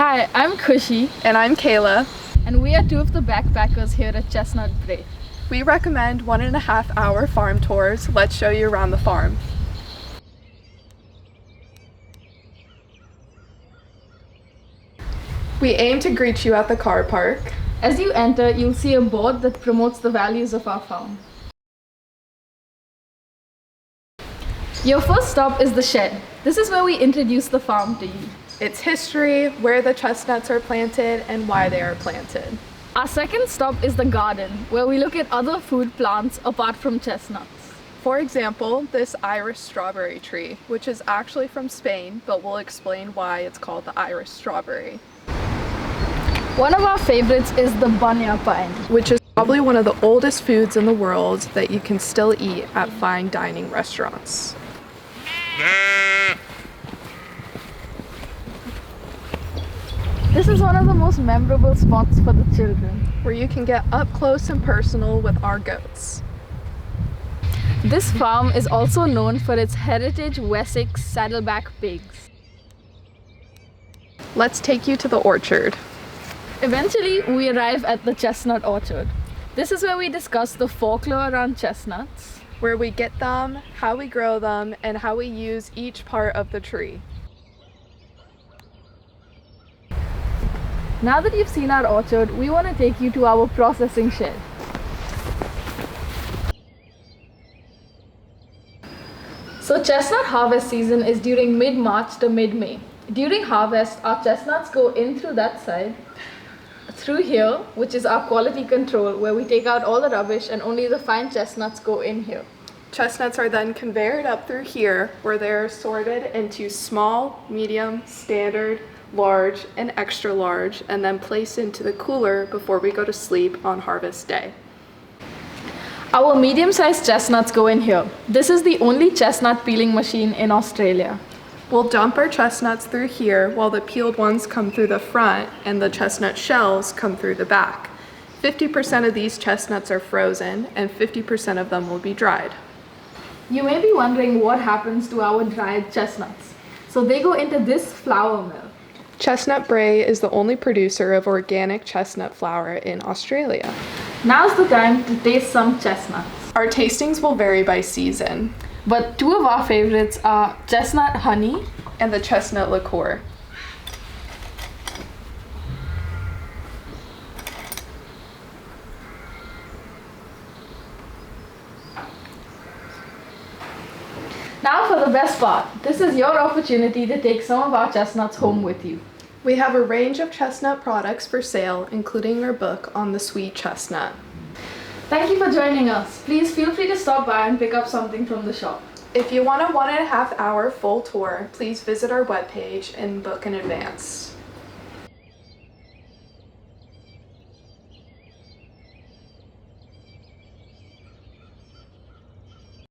Hi, I'm Kushi, And I'm Kayla. and we are two of the backpackers here at Chestnut Brae. We recommend 1.5 hour farm tours. Let's show you around the farm. We aim to greet you at the car park. As you enter, you'll see a board that promotes the values of our farm. Your first stop is the shed. This is where we introduce the farm to you. Its history, where the chestnuts are planted, and why they are planted. Our second stop is the garden, where we look at other food plants apart from chestnuts. For example, this Irish strawberry tree, which is actually from Spain, but we'll explain why it's called the Irish strawberry. One of our favorites is the bunya pine. Which is probably one of the oldest foods in the world that you can still eat at fine dining restaurants. This is one of the most memorable spots for the children. Where you can get up close and personal with our goats. This farm is also known for its heritage Wessex saddleback pigs. Let's take you to the orchard. Eventually, we arrive at the chestnut orchard. This is where we discuss the folklore around chestnuts. Where we get them, how we grow them, and how we use each part of the tree. Now that you've seen our orchard, we want to take you to our processing shed. So chestnut harvest season is during mid-March to mid-May. During harvest, our chestnuts go in through that side, through here, which is our quality control, where we take out all the rubbish and only the fine chestnuts go in here. Chestnuts are then conveyed up through here, where they're sorted into small, medium, standard, large, and extra large, and then placed into the cooler before we go to sleep on harvest day. Our medium-sized chestnuts go in here. This is the only chestnut peeling machine in Australia. We'll dump our chestnuts through here while the peeled ones come through the front and the chestnut shells come through the back. 50% of these chestnuts are frozen and 50% of them will be dried. You may be wondering what happens to our dried chestnuts. So they go into this flour mill. Chestnut Brae is the only producer of organic chestnut flour in Australia. Now's the time to taste some chestnuts. Our tastings will vary by season. But two of our favorites are chestnut honey And the chestnut liqueur. Now for the best part. This is your opportunity to take some of our chestnuts home with you. We have a range of chestnut products for sale, including our book on the sweet chestnut. Thank you for joining us. Please feel free to stop by and pick up something from the shop. If you want a 1.5 hour full tour, please visit our webpage and book in advance.